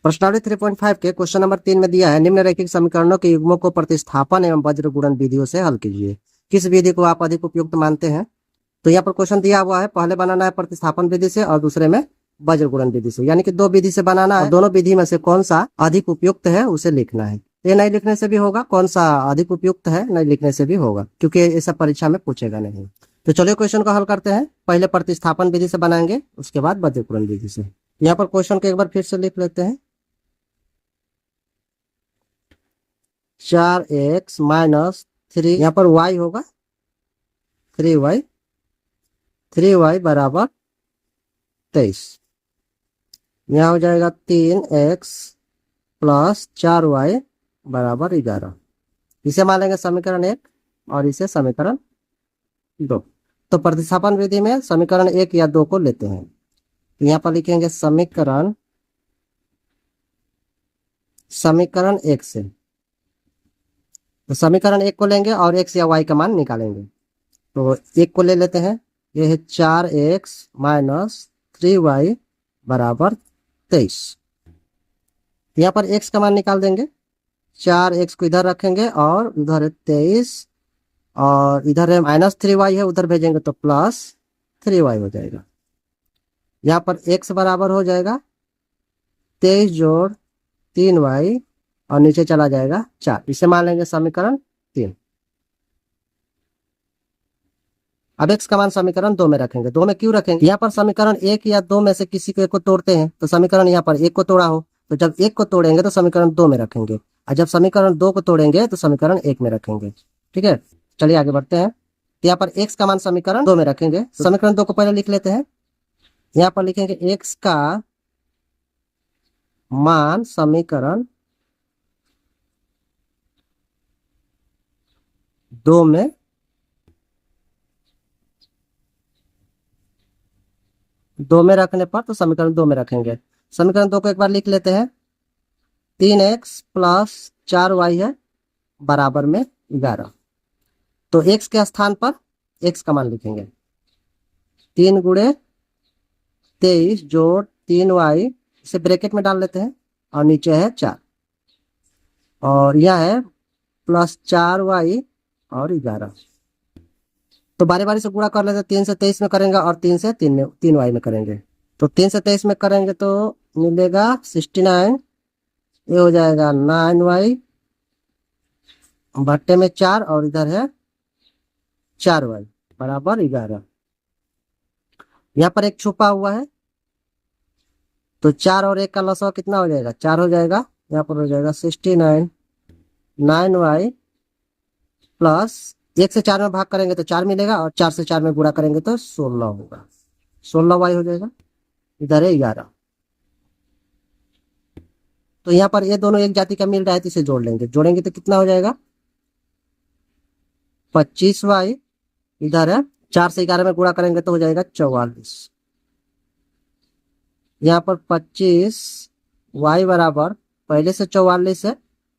प्रश्नावली 3.5 के question number 3 में दिया है निम्नलिखित समीकरणों के युग्मों को प्रतिस्थापन एवं वज्र गुणन विधियों से हल कीजिए। किस विधि को आप अधिक उपयुक्त मानते हैं? तो यहाँ पर क्वेश्चन दिया हुआ है, पहले बनाना है प्रतिस्थापन विधि से और दूसरे में वज्र गुणन विधि से, यानी कि दो विधि से बनाना है। दोनों विधि में से कौन सा अधिक उपयुक्त है उसे लिखना है। ये नहीं लिखने से भी होगा, कौन सा अधिक उपयुक्त है नहीं लिखने से भी होगा, क्योंकि ये सब परीक्षा में पूछेगा नहीं। तो चलिए क्वेश्चन को हल करते हैं। पहले प्रतिस्थापन विधि से बनाएंगे, उसके बाद वज्र गुणन विधि से। यहाँ पर क्वेश्चन को एक बार फिर से लिख लेते हैं। 4x माइनस 3, यहाँ पर y होगा 3y, 3y बराबर 23। यहाँ हो जाएगा 3x प्लस 4y बराबर 11। इसे मान लेंगे समीकरण 1 और इसे समीकरण 2। तो प्रतिस्थापन विधि में समीकरण 1 या 2 को लेते हैं। यहाँ पर लिखेंगे समीकरण 1 से, तो समीकरण 1 को लेंगे और x या y का मान निकालेंगे। तो 1 को ले लेते हैं, ये है 4x माइनस 3y बराबर 23। यहाँ पर x का मान निकाल देंगे, 4x को इधर रखेंगे और उधर है 23 और इधर है माइनस 3y है, उधर भेजेंगे तो प्लस 3y हो जाएगा। यहाँ पर x बराबर हो जाएगा 23 जोड़ 3y और नीचे चला जाएगा 4। इसे मान लेंगे समीकरण 3। अब x का मान समीकरण 2 में रखेंगे। 2 में क्यों रखेंगे? यहाँ पर समीकरण 1 या 2 में से किसी को एक को तोड़ते हैं, तो समीकरण यहाँ पर 1 को तोड़ा हो, तो जब 1 को तोड़ेंगे तो समीकरण 2 में रखेंगे, और जब समीकरण 2 को तोड़ेंगे तो समीकरण 1 में रखेंगे। ठीक है, चलिए आगे बढ़ते हैं। तो यहाँ पर x का मान समीकरण 2 में रखेंगे। तो समीकरण 2 को पहले लिख लेते हैं। यहाँ पर लिखेंगे x का मान समीकरण 2 में रखने पर तो समीकरण 2 में रखेंगे। समीकरण 2 को एक बार लिख लेते हैं। 3x प्लस 4y है बराबर में 11। तो x के स्थान पर x का मान लिखेंगे, 3 गुणे 23 जोड़ 3y, इसे ब्रैकेट में डाल लेते हैं और नीचे है 4 और यह है प्लस 4y और 11। तो बारी बारी से गुणा कर लेते हैं। 3 से 23 में करेंगे और 3 से 3y में करेंगे। तो 3 से 23 में करेंगे तो मिलेगा 69, ये हो जाएगा 9y बट्टे में 4 और इधर है 4y बराबर 11। यहाँ पर एक छुपा हुआ है, तो 4 और 1 का लसाव कितना हो जाएगा? 4 हो जाएगा। यहाँ पर हो जाएगा 69, 9y प्लस 1 से 4 में भाग करेंगे तो 4 मिलेगा और 4 से 4 में गुणा करेंगे तो 16 होगा, 16y हो जाएगा। इधर है 11। तो यहाँ पर ये दोनों एक जाति का मिल रहा है, तो इसे जोड़ लेंगे। जोड़ेंगे तो कितना हो जाएगा? 25y, इधर है 4 से 11 में गुणा करेंगे तो हो जाएगा 44। यहाँ पर 25y बराबर पहले से 44 है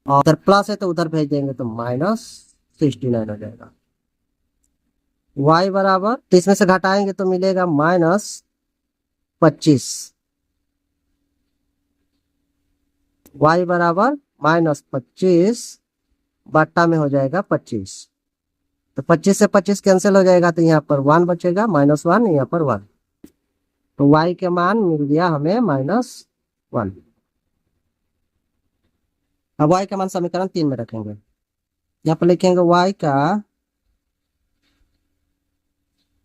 और उधर प्लस है तो उधर भेज देंगे तो माइनस 69 हो जाएगा। y बराबर, तो इसमें से घटाएंगे तो मिलेगा माइनस 25। y बराबर माइनस 25 बट्टा में हो जाएगा 25। तो 25 से 25 कैंसिल हो जाएगा, तो यहाँ पर 1 बचेगा, -1, यहाँ पर 1। तो y के मान मिल गया हमें -1। अब y का मान समीकरण 3 में रखेंगे। यहाँ पर लिखेंगे y का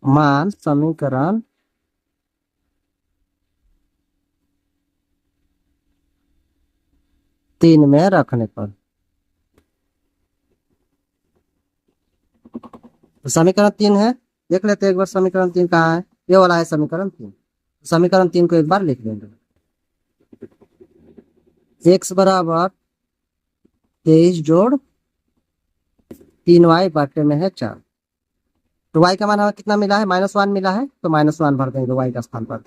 मान समीकरण 3 में रखने पर, तो समीकरण 3 है, देख लेते हैं एक बार समीकरण 3 कहाँ है। ये वाला है समीकरण 3। समीकरण 3 को एक बार लिख लेंगे। x बराबर 23 जोड़ 3y बाटे में है 4। तो y का मान हमें कितना मिला है? -1 मिला है, तो -1 भर देंगे y का स्थान पर।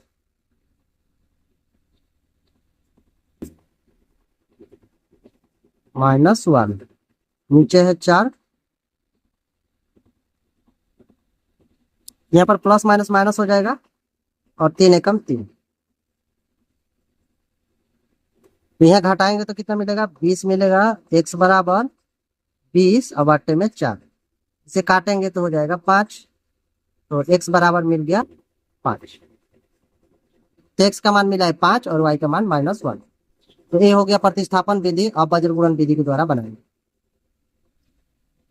-1, नीचे है 4, यहाँ पर प्लस माइनस माइनस हो जाएगा और 3 एकम 3। तो यहाँ घटाएंगे तो कितना मिलेगा, 20 मिलेगा। x बराबर 20 और बट्टे में 4, इसे काटेंगे तो हो जाएगा 5। तो x बराबर मिल गया 5। तो x का मान मिला है 5 और y का मान -1। तो ये हो गया प्रतिस्थापन विधि। अब वज्र गुणन विधि के द्वारा बनाएंगे।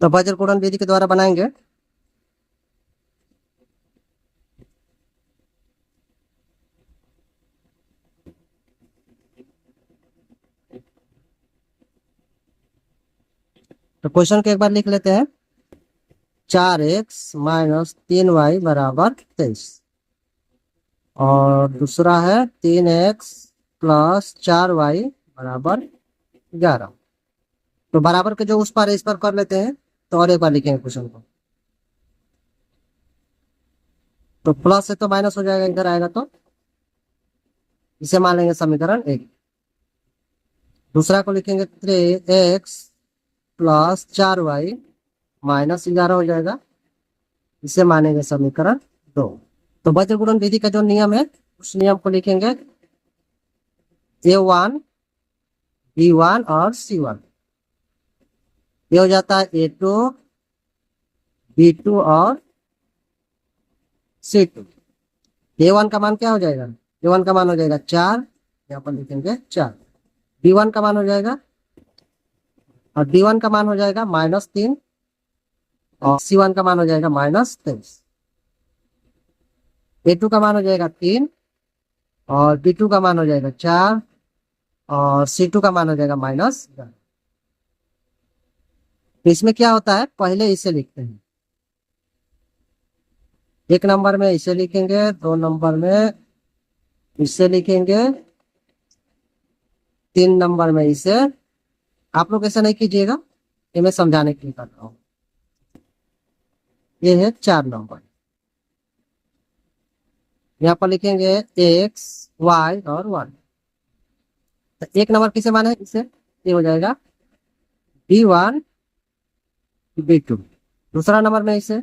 तो वज्र गुणन विधि के द्वारा बनाएंगे। तो क्वेश्चन को एक बार लिख लेते हैं। 4x - 3y बराबर 23, और दूसरा है 3x + 4y बराबर 11। तो बराबर के जो उस पर इस पर कर लेते हैं। तो और एक बार लिखेंगे क्वेश्चन को। तो प्लस से तो माइनस हो जाएगा, इधर आएगा तो इसे मान लेंगे समीकरण 1। दूसरा को लिखेंगे 3x + 4y -11 हो जाएगा, इसे मानेंगे समीकरण 2। तो वज्र गुणन विधि का जो नियम है उस नियम को लिखेंगे। A1 B1 और C1, ये हो जाता है A2 B2 और C2। A1 का मान क्या हो जाएगा, A1 का मान हो जाएगा 4, यहाँ पर लिखेंगे 4। B1 का मान हो जाएगा, और B1 का मान हो जाएगा -3, और C1 का मान हो जाएगा -23। A2 का मान हो जाएगा 3, और B2 का मान हो जाएगा 4, और C2 का मान हो जाएगा -11। तो इसमें क्या होता है, पहले इसे लिखते हैं। 1 नंबर में इसे लिखेंगे, 2 नंबर में इसे लिखेंगे, 3 नंबर में इसे। आप लोग ऐसा नहीं कीजिएगा, ये मैं समझाने के लिए कर रहा हूँ। ये है 4 नंबर, यहाँ पर लिखेंगे x y और 1। तो 1 नंबर किसे माने, इसे, ये हो जाएगा B1 B2। दूसरा नंबर में इसे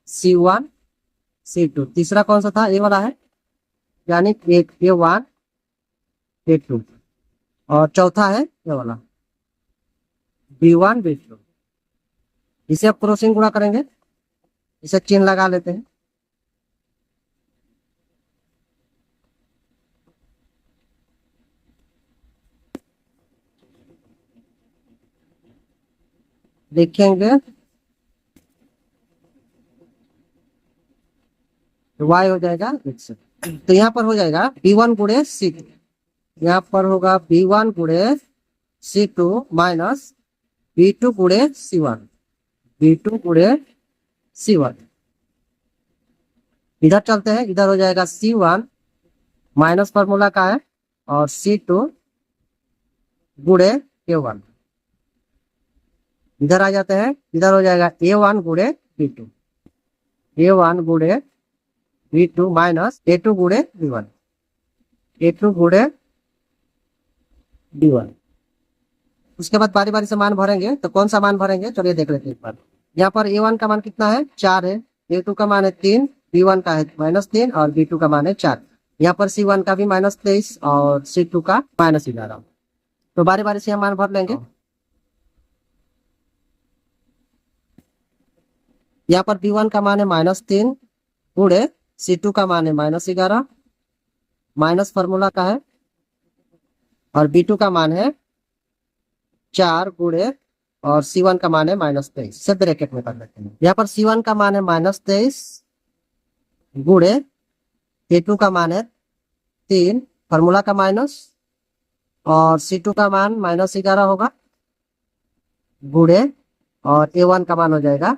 C1 C2। तीसरा कौन सा था, ये वाला है, यानी A1 A2। और चौथा है ये वाला B1 B2। इसे अब क्रॉसिंग गुणा करेंगे, इसे चिन्ह लगा लेते हैं। लिखेंगे y हो जाएगा x। तो यहाँ पर हो जाएगा B1 गुणे C2, यहाँ पर होगा B1 गुणे C2 माइनस B2 गुणे C1, B2 गुणे C1। इधर चलते हैं, इधर हो जाएगा C1 माइनस फॉर्मूला का है, और C2 गुणे A1। इधर आ जाते हैं, इधर हो जाएगा A1 गुणे B2, A1 गुणे B2 माइनस A2 गुणे B1, A2 गुणे B1। उसके बाद बारी बारी से मान भरेंगे। तो कौन सा मान भरेंगे, चलिए देख लेते हैं एक बार। यहाँ पर A1 का मान कितना है, 4 है। A2 का मान है 3, B1 का है -3, और B2 का मान है 4। यहाँ पर C1 का भी -23 और C2 का -11। तो बारी बारी से हम मान भर लेंगे। यहाँ पर B1 का मान है -3 गुणे C2 का मान है -11, माइनस फॉर्मूला का है, और B2 का मान है 4 गुणे, और C1 का मान है -23। सब ब्रैकेट में कर लेते हैं। यहाँ पर C1 का मान है -23 गुणे, A2 का मान है 3, फॉर्मूला का माइनस, और C2 का मान -11 होगा गुणे, और A1 का मान हो जाएगा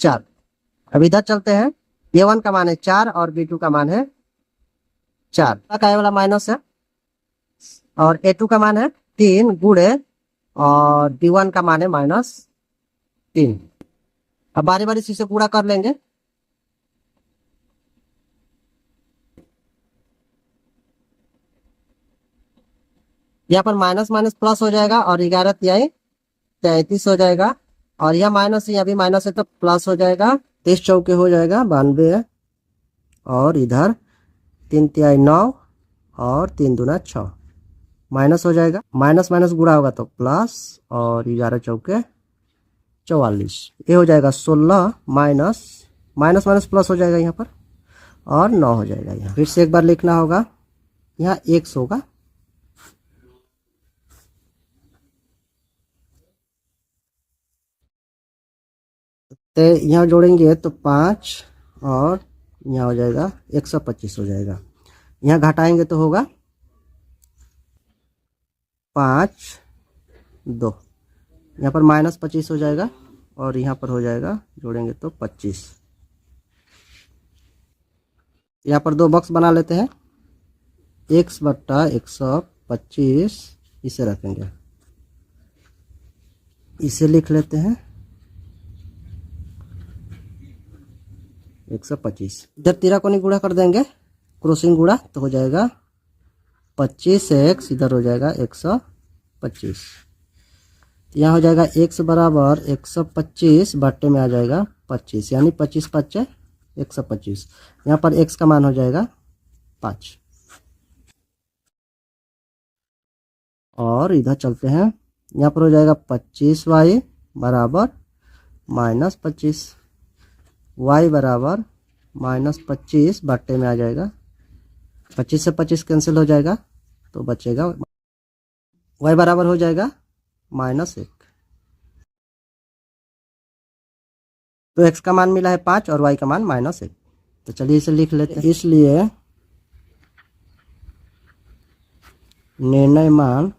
4। अब इधर चलते हैं। A1 का मान है 4 और B2 का मान है 4 का वाला माइनस है, और A2 का मान है 3 गुणे, और B1 का मान है -3। अब बारी बारी से गुणा कर लेंगे। यहाँ पर माइनस माइनस प्लस हो जाएगा, और 11 तिहाई 33 हो जाएगा, और यह माइनस है, यहाँ भी माइनस है तो प्लस हो जाएगा। 23 चौके हो जाएगा 92, और इधर 3 तिहाई 9 और 3 दूना 6। माइनस हो जाएगा, माइनस माइनस गुणा होगा तो प्लस, और 11 चौके 44, ये हो जाएगा 16 माइनस माइनस माइनस प्लस हो जाएगा यहाँ पर, और 9 हो जाएगा। यहाँ फिर से एक बार लिखना होगा, यहाँ x होगा, तो यहाँ जोड़ेंगे तो 5 और यहाँ हो जाएगा 125 हो जाएगा। यहाँ घटाएंगे तो होगा 5 2, यहाँ पर माइनस 25 हो जाएगा, और यहाँ पर हो जाएगा जोड़ेंगे तो 25। यहाँ पर 2 बॉक्स बना लेते हैं, x बट्टा 125 इसे रखेंगे, इसे लिख लेते हैं 125। इधर तिराकोनी गुणा कर देंगे, क्रॉसिंग गुणा, तो हो जाएगा 25x, इधर हो जाएगा 125। यहाँ हो जाएगा x बराबर 125 बट्टे में आ जाएगा 25, यानी 25 5 125। यहाँ पर x का मान हो जाएगा 5। और इधर चलते हैं, यहाँ पर हो जाएगा 25y बराबर माइनस 25, y बराबर माइनस 25 बट्टे में आ जाएगा 25 से 25 कैंसिल हो जाएगा, तो बचेगा y बराबर हो जाएगा -1। तो x का मान मिला है 5 और y का मान -1। तो चलिए इसे लिख लेते हैं। इसलिए निर्णय मान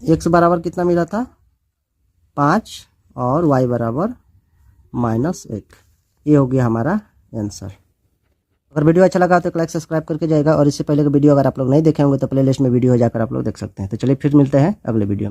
x बराबर कितना मिला था 5 और y बराबर -1। ये हो गया हमारा आंसर। अगर वीडियो अच्छा लगा तो एक लाइक सब्सक्राइब करके जाएगा, और इससे पहले का वीडियो अगर आप लोग नहीं देखे होंगे तो प्लेलिस्ट में वीडियो जाकर आप लोग देख सकते हैं। तो चलिए फिर मिलते हैं अगले वीडियो में।